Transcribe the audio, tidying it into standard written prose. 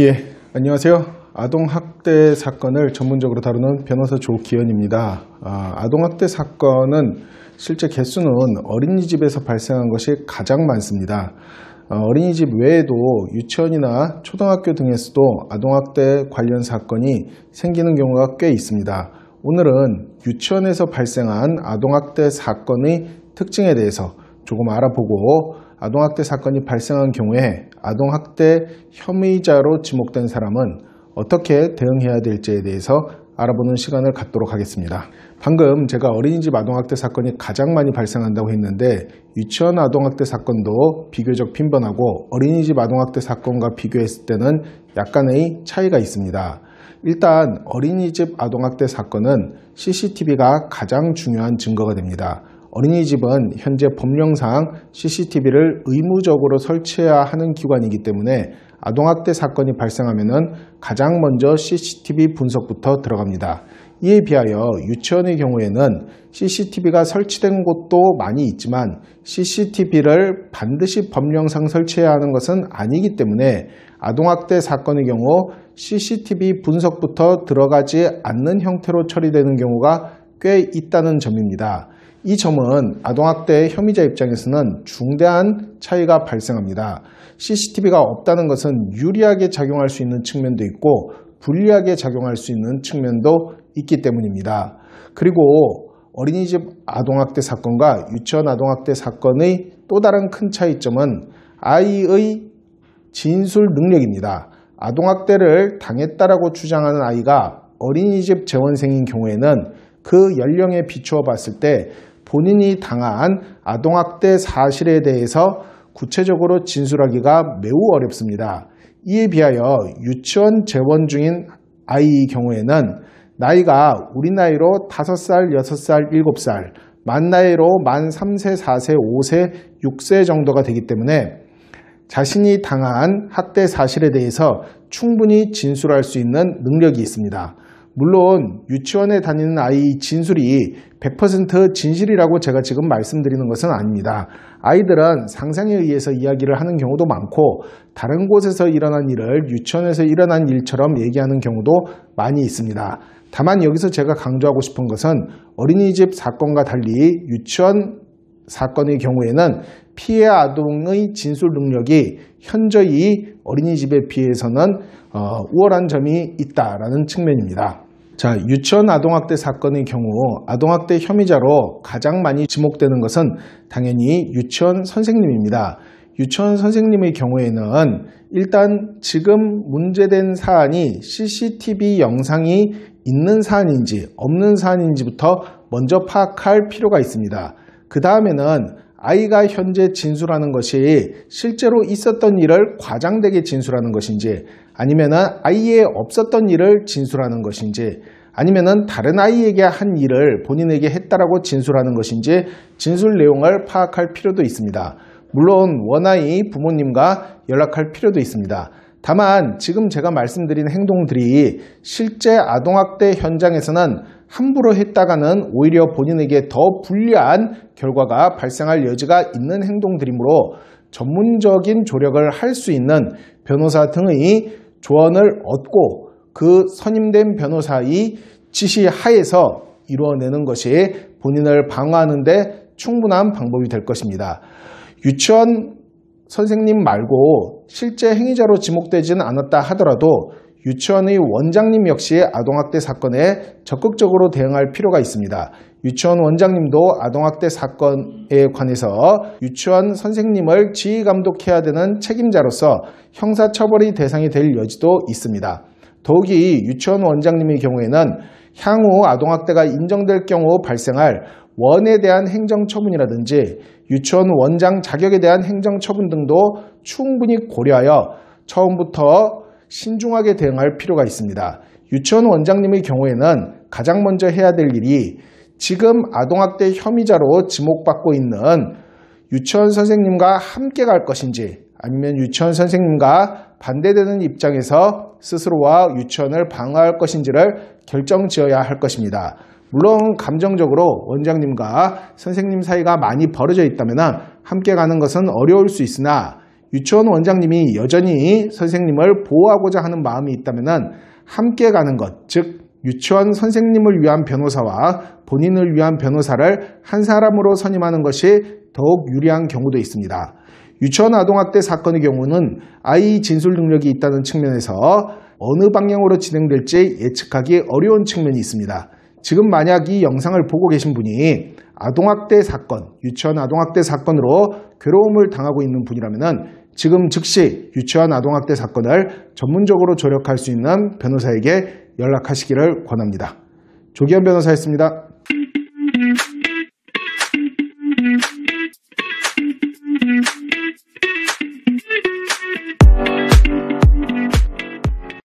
예, 안녕하세요. 아동학대 사건을 전문적으로 다루는 변호사 조기현입니다. 아동학대 사건은 실제 개수는 어린이집에서 발생한 것이 가장 많습니다. 어린이집 외에도 유치원이나 초등학교 등에서도 아동학대 관련 사건이 생기는 경우가 꽤 있습니다. 오늘은 유치원에서 발생한 아동학대 사건의 특징에 대해서 조금 알아보고 아동학대 사건이 발생한 경우에 아동학대 혐의자로 지목된 사람은 어떻게 대응해야 될지에 대해서 알아보는 시간을 갖도록 하겠습니다. 방금 제가 어린이집 아동학대 사건이 가장 많이 발생한다고 했는데 유치원 아동학대 사건도 비교적 빈번하고 어린이집 아동학대 사건과 비교했을 때는 약간의 차이가 있습니다. 일단 어린이집 아동학대 사건은 CCTV가 가장 중요한 증거가 됩니다. 어린이집은 현재 법령상 CCTV를 의무적으로 설치해야 하는 기관이기 때문에 아동학대 사건이 발생하면 가장 먼저 CCTV 분석부터 들어갑니다. 이에 비하여 유치원의 경우에는 CCTV가 설치된 곳도 많이 있지만 CCTV를 반드시 법령상 설치해야 하는 것은 아니기 때문에 아동학대 사건의 경우 CCTV 분석부터 들어가지 않는 형태로 처리되는 경우가 꽤 있다는 점입니다. 이 점은 아동학대 혐의자 입장에서는 중대한 차이가 발생합니다. CCTV가 없다는 것은 유리하게 작용할 수 있는 측면도 있고 불리하게 작용할 수 있는 측면도 있기 때문입니다. 그리고 어린이집 아동학대 사건과 유치원 아동학대 사건의 또 다른 큰 차이점은 아이의 진술 능력입니다. 아동학대를 당했다라고 주장하는 아이가 어린이집 재원생인 경우에는 그 연령에 비추어 봤을 때 본인이 당한 아동학대 사실에 대해서 구체적으로 진술하기가 매우 어렵습니다. 이에 비하여 유치원 재원 중인 아이의 경우에는 나이가 우리 나이로 5살, 6살, 7살, 만 나이로 만 3세, 4세, 5세, 6세 정도가 되기 때문에 자신이 당한 학대 사실에 대해서 충분히 진술할 수 있는 능력이 있습니다. 물론 유치원에 다니는 아이 진술이 100% 진실이라고 제가 지금 말씀드리는 것은 아닙니다. 아이들은 상상에 의해서 이야기를 하는 경우도 많고 다른 곳에서 일어난 일을 유치원에서 일어난 일처럼 얘기하는 경우도 많이 있습니다. 다만 여기서 제가 강조하고 싶은 것은 어린이집 사건과 달리 유치원 사건의 경우에는 피해 아동의 진술 능력이 현저히 어린이집에 비해서는 우월한 점이 있다라는 측면입니다. 자, 유치원 아동학대 사건의 경우 아동학대 혐의자로 가장 많이 지목되는 것은 당연히 유치원 선생님입니다. 유치원 선생님의 경우에는 일단 지금 문제된 사안이 CCTV 영상이 있는 사안인지 없는 사안인지부터 먼저 파악할 필요가 있습니다. 그 다음에는 아이가 현재 진술하는 것이 실제로 있었던 일을 과장되게 진술하는 것인지 아니면 아이에 없었던 일을 진술하는 것인지 아니면 다른 아이에게 한 일을 본인에게 했다라고 진술하는 것인지 진술 내용을 파악할 필요도 있습니다. 물론 원아이 부모님과 연락할 필요도 있습니다. 다만 지금 제가 말씀드린 행동들이 실제 아동학대 현장에서는 함부로 했다가는 오히려 본인에게 더 불리한 결과가 발생할 여지가 있는 행동들이므로 전문적인 조력을 할 수 있는 변호사 등의 조언을 얻고 그 선임된 변호사의 지시 하에서 이루어내는 것이 본인을 방어하는 데 충분한 방법이 될 것입니다. 유치원 선생님 말고 실제 행위자로 지목되지는 않았다 하더라도 유치원의 원장님 역시 아동학대 사건에 적극적으로 대응할 필요가 있습니다. 유치원 원장님도 아동학대 사건에 관해서 유치원 선생님을 지휘감독해야 되는 책임자로서 형사처벌의 대상이 될 여지도 있습니다. 더욱이 유치원 원장님의 경우에는 향후 아동학대가 인정될 경우 발생할 원에 대한 행정처분이라든지 유치원 원장 자격에 대한 행정처분 등도 충분히 고려하여 처음부터 신중하게 대응할 필요가 있습니다. 유치원 원장님의 경우에는 가장 먼저 해야 될 일이 지금 아동학대 혐의자로 지목받고 있는 유치원 선생님과 함께 갈 것인지 아니면 유치원 선생님과 반대되는 입장에서 스스로와 유치원을 방어할 것인지를 결정지어야 할 것입니다. 물론 감정적으로 원장님과 선생님 사이가 많이 벌어져 있다면 함께 가는 것은 어려울 수 있으나 유치원 원장님이 여전히 선생님을 보호하고자 하는 마음이 있다면 함께 가는 것, 즉 유치원 선생님을 위한 변호사와 본인을 위한 변호사를 한 사람으로 선임하는 것이 더욱 유리한 경우도 있습니다. 유치원 아동학대 사건의 경우는 아이 진술 능력이 있다는 측면에서 어느 방향으로 진행될지 예측하기 어려운 측면이 있습니다. 지금 만약 이 영상을 보고 계신 분이 아동학대 사건, 유치원 아동학대 사건으로 괴로움을 당하고 있는 분이라면 지금 즉시 유치원 아동학대 사건을 전문적으로 조력할 수 있는 변호사에게 연락하시기를 권합니다. 조기현 변호사였습니다.